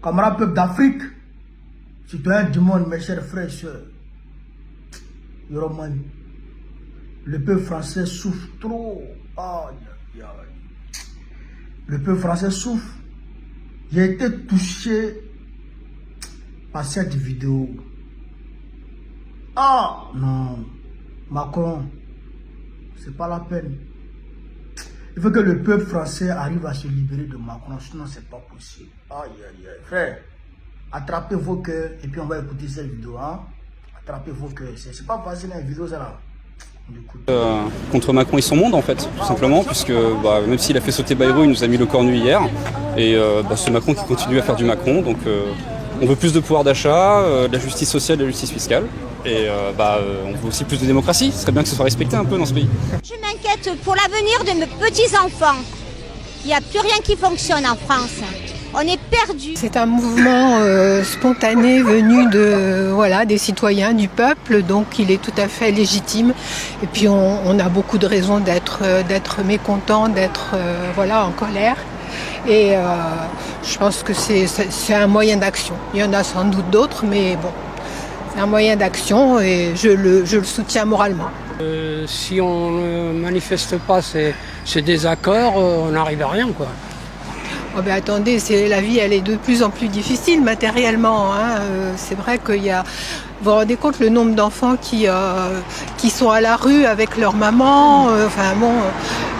Camarades peuple d'Afrique, citoyens du monde, mes chers frères et sœurs, Yoroman, le peuple français souffre trop. Aïe, aïe, aïe. Le peuple français souffre. J'ai été touché par cette vidéo. Ah non, Macron, c'est pas la peine. Il faut que le peuple français arrive à se libérer de Macron, sinon c'est pas possible. Aïe, aïe, aïe. Frère, attrapez vos cœurs et puis on va écouter cette vidéo. Hein? Attrapez vos cœurs. C'est pas facile une vidéo ça là. Contre Macron et son monde en fait, tout simplement, puisque même s'il a fait sauter Bayrou, il nous a mis le cornu hier. Et c'est Macron qui continue à faire du Macron. Donc on veut plus de pouvoir d'achat, de la justice sociale, de la justice fiscale. Et on veut aussi plus de démocratie. Ce serait bien que ce soit respecté un peu dans ce pays. Je m'inquiète pour l'avenir de mes petits-enfants. Il n'y a plus rien qui fonctionne en France. On est perdu. C'est un mouvement spontané venu des citoyens, du peuple, donc il est tout à fait légitime. Et puis on a beaucoup de raisons d'être mécontent, d'être en colère. Et je pense que c'est un moyen d'action. Il y en a sans doute d'autres, mais bon, c'est un moyen d'action et je le soutiens moralement. Si on ne manifeste pas ces désaccords, on n'arrive à rien, quoi. Oh ben attendez, la vie elle est de plus en plus difficile matériellement. Hein. C'est vrai qu'il y a... Vous vous rendez compte le nombre d'enfants qui sont à la rue avec leur maman.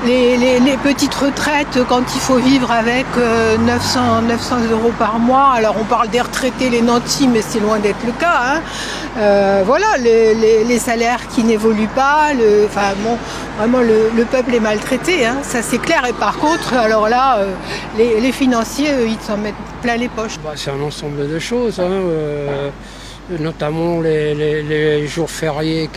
Les petites retraites quand il faut vivre avec 900 € par mois. Alors on parle des retraités, les nantis, mais c'est loin d'être le cas. Hein. Les salaires qui n'évoluent pas. Vraiment le peuple est maltraité. Hein. Ça c'est clair. Et par contre, alors là, les financiers, ils s'en mettent plein les poches. C'est un ensemble de choses. Hein. Notamment les jours fériés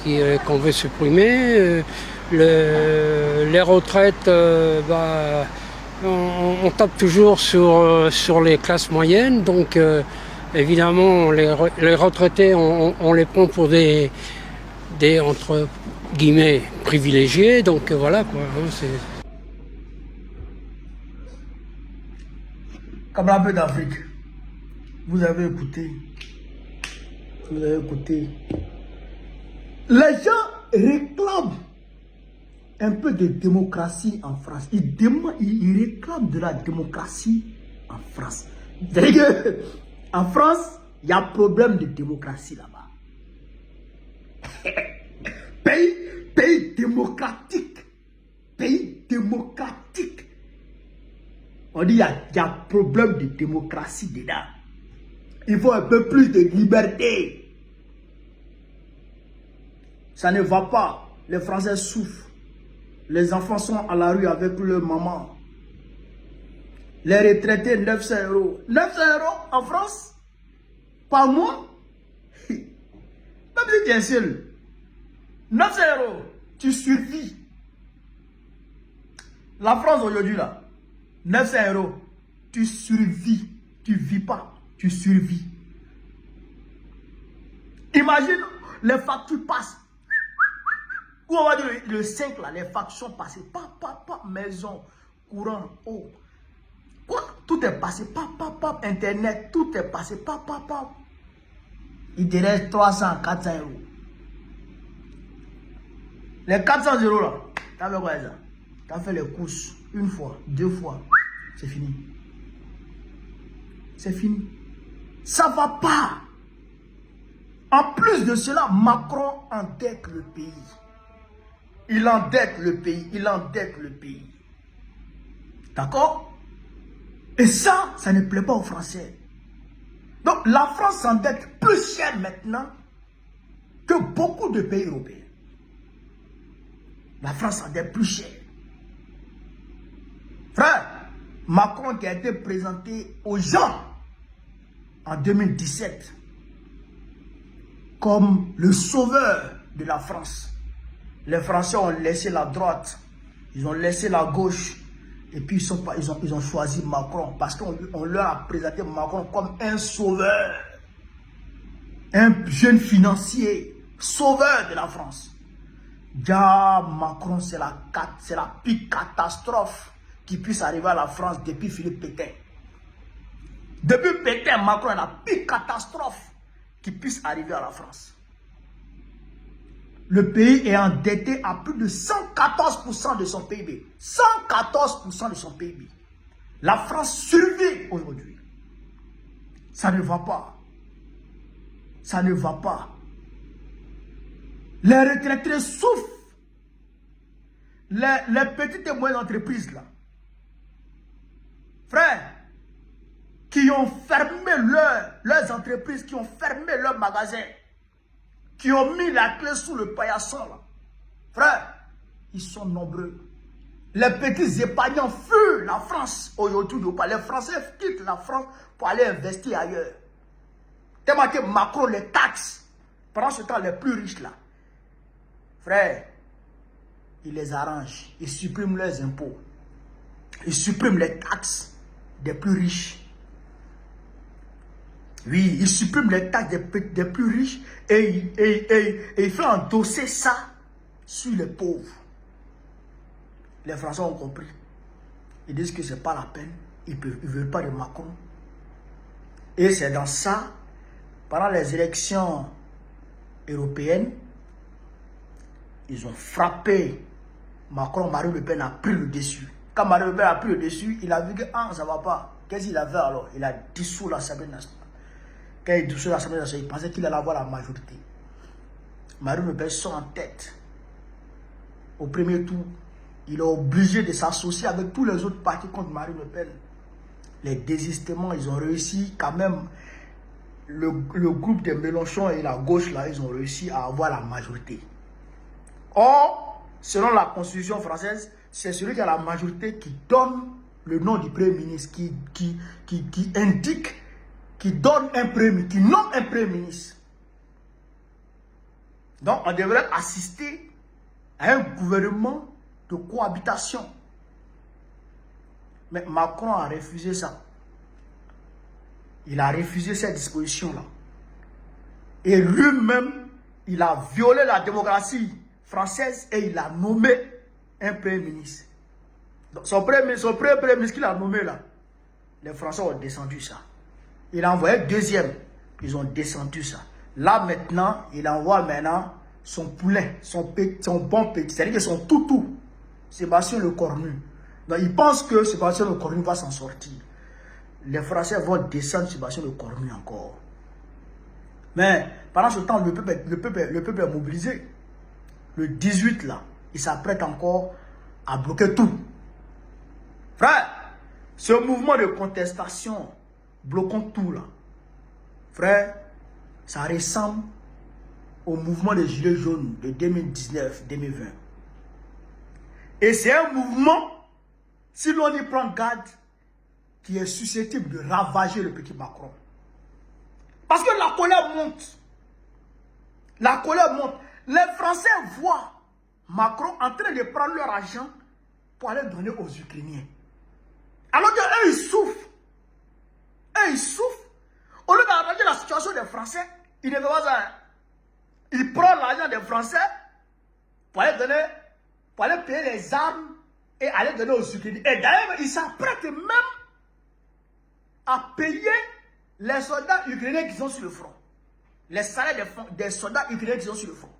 qu'on veut supprimer, les retraites, on tape toujours sur les classes moyennes, donc évidemment les retraités on les prend pour des entre guillemets privilégiés, donc voilà quoi. Camarades d'Afrique, vous avez écouté. Les gens réclament un peu de démocratie en France. Ils réclament de la démocratie en France. C'est-à-dire qu'en France, il y a problème de démocratie là-bas. Pays démocratique. Pays démocratique. On dit qu'il y a problème de démocratie dedans. Il faut un peu plus de liberté. Ça ne va pas. Les Français souffrent. Les enfants sont à la rue avec leur maman. Les retraités, 900 €. 900 € en France? Par mois? Même si tu es seul. 900 €. Tu survis. La France aujourd'hui là. 900 €. Tu survis. Tu vis pas. Tu survis. Imagine, les factures passent. Ou on va dire le 5 là, les factures sont passées. Maison, courant, eau. Tout est passé. Internet, tout est passé. Il te reste 300, 400 €. Les 400 € là, tu as fait quoi ça? Tu as fait les courses une fois, deux fois. C'est fini. C'est fini. Ça ne va pas. En plus de cela, Macron endette le pays. Il endette le pays. D'accord? Et ça ne plaît pas aux Français. Donc la France s'endette plus cher maintenant que beaucoup de pays européens. La France s'endette plus cher. Frère, Macron qui a été présenté aux gens en 2017 comme le sauveur de la France. Les Français ont laissé la droite, ils ont laissé la gauche, et puis ils ont choisi Macron parce qu'on leur a présenté Macron comme un sauveur, un jeune financier, sauveur de la France. Déjà, Macron, c'est la pire catastrophe qui puisse arriver à la France depuis Philippe Pétain. Depuis Pétain, Macron est la pire catastrophe qui puisse arriver à la France. Le pays est endetté à plus de 114% de son PIB. 114% de son PIB. La France survit aujourd'hui. Ça ne va pas. Ça ne va pas. Les retraités souffrent. Les petites et moyennes entreprises là. Frère, qui ont fermé leurs entreprises, qui ont fermé leurs magasins, qui ont mis la clé sous le paillasson là. Frère, ils sont nombreux. Les petits épargnants fuient la France aujourd'hui. Les Français quittent la France pour aller investir ailleurs. Tellement que Macron les taxe. Pendant ce temps, les plus riches là. Frère, il les arrange. Il supprime leurs impôts. Il supprime les taxes des plus riches. Oui, il supprime les taxes des plus riches et il fait endosser ça sur les pauvres. Les Français ont compris. Ils disent que ce n'est pas la peine. Ils ne veulent pas de Macron. Et c'est dans ça, pendant les élections européennes, ils ont frappé Macron. Marine Le Pen a pris le dessus. Quand Marine Le Pen a pris le dessus, il a vu que ça ne va pas. Qu'est-ce qu'il a fait alors? Il a dissous l'Assemblée nationale. Quand il dissout l'Assemblée nationale, il pensait qu'il allait avoir la majorité. Marine Le Pen sort en tête. Au premier tour, il est obligé de s'associer avec tous les autres partis contre Marine Le Pen. Les désistements, ils ont réussi quand même. Le groupe de Mélenchon et la gauche, là, ils ont réussi à avoir la majorité. Or, selon la constitution française, c'est celui qui a la majorité qui donne le nom du Premier ministre, qui indique, qui donne un Premier ministre, qui nomme un Premier ministre. Donc, on devrait assister à un gouvernement de cohabitation. Mais Macron a refusé ça. Il a refusé cette disposition-là. Et lui-même, il a violé la démocratie française et il a nommé un Premier ministre. Donc, son premier ministre qu'il a nommé là, les Français ont descendu ça. Il a envoyé deuxième, ils ont descendu ça. Là maintenant, il envoie maintenant son poulet, son bon petit, c'est-à-dire que son toutou, Sébastien Lecornu. Donc il pense que Sébastien Lecornu va s'en sortir. Les Français vont descendre Sébastien Lecornu encore. Mais pendant ce temps, le peuple est mobilisé. Le 18 là, il s'apprête encore à bloquer tout. Frère, ce mouvement de contestation, bloquons tout là. Frère, ça ressemble au mouvement des Gilets jaunes de 2019-2020. Et c'est un mouvement, si l'on y prend garde, qui est susceptible de ravager le petit Macron. Parce que la colère monte. La colère monte. Les Français voient Macron en train de prendre leur argent pour aller donner aux Ukrainiens. Alors qu'eux, ils souffrent. Eux, ils souffrent. Au lieu d'arranger la situation des Français, il ne veut pas ça. Il prend l'argent des Français pour aller donner, pour aller payer les armes et aller donner aux Ukrainiens. Et d'ailleurs, il s'apprête même à payer les soldats ukrainiens qui sont sur le front. Les salaires des soldats ukrainiens qui sont sur le front.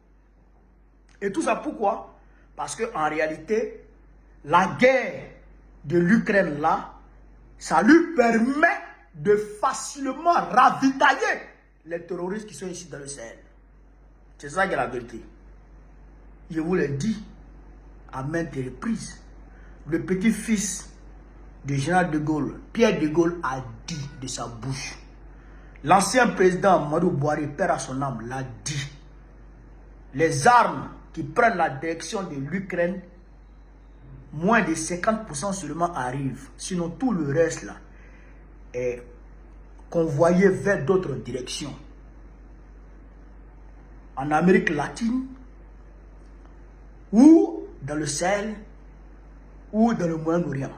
Et tout ça pourquoi? Parce qu'en réalité, la guerre de l'Ukraine là, ça lui permet de facilement ravitailler les terroristes qui sont ici dans le Sahel. C'est ça qui est la vérité. Je vous l'ai dit à maintes reprises. Le petit-fils du général de Gaulle, Pierre de Gaulle, a dit de sa bouche. L'ancien président Madou Bouhari, père à son âme, l'a dit. Les armes qui prennent la direction de l'Ukraine, moins de 50% seulement arrivent. Sinon, tout le reste là est convoyé vers d'autres directions. En Amérique latine, ou dans le Sahel, ou dans le Moyen-Orient,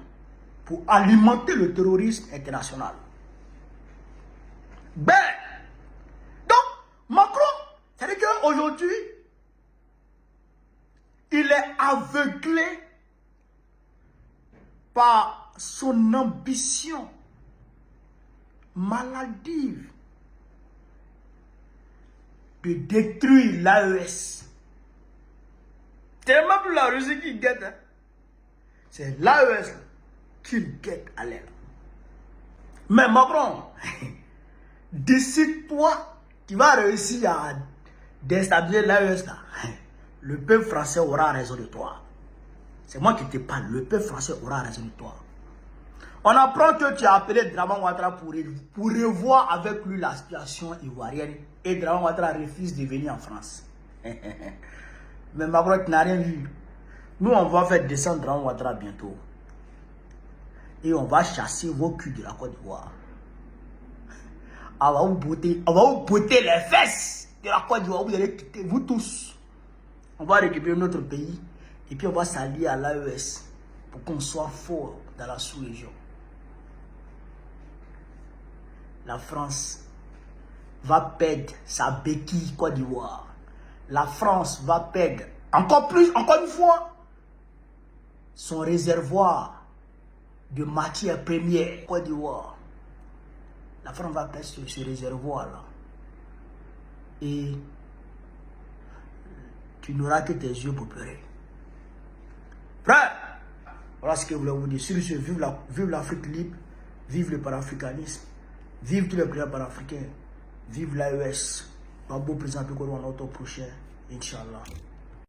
pour alimenter le terrorisme international. Ben, donc, Macron, c'est-à-dire qu'aujourd'hui, il est aveuglé par son ambition maladive de détruire l'AES. C'est même plus la Russie qui guette. Hein. C'est l'AES qui guette à l'aile. Mais Macron, décide-toi, tu vas réussir à déstabiliser l'AES. Le peuple français aura raison de toi. C'est moi qui te parle. Le peuple français aura raison de toi. On apprend que tu as appelé Draman Ouattara pour revoir avec lui la situation ivoirienne. Et Draman Ouattara refuse de venir en France. Mais Macron, tu n'as rien vu. Nous, on va faire descendre Draman Ouattara bientôt. Et on va chasser vos culs de la Côte d'Ivoire. On va vous botter les fesses de la Côte d'Ivoire. Vous allez quitter, vous tous. On va récupérer notre pays. Et puis on va s'allier à l'AES pour qu'on soit fort dans la sous-région. La France va perdre sa béquille Côte d'Ivoire. La France va perdre encore une fois, son réservoir de matières premières Côte d'Ivoire. La France va perdre ce réservoir-là. Et tu n'auras que tes yeux pour pleurer. Frère, voilà ce que je voulais vous dire. Sur ce, vive l'Afrique libre, vive le panafricanisme, vive tous les présidents panafricains, vive l'AES. Un beau président pour qu'on ait un autre prochain, Inch'Allah.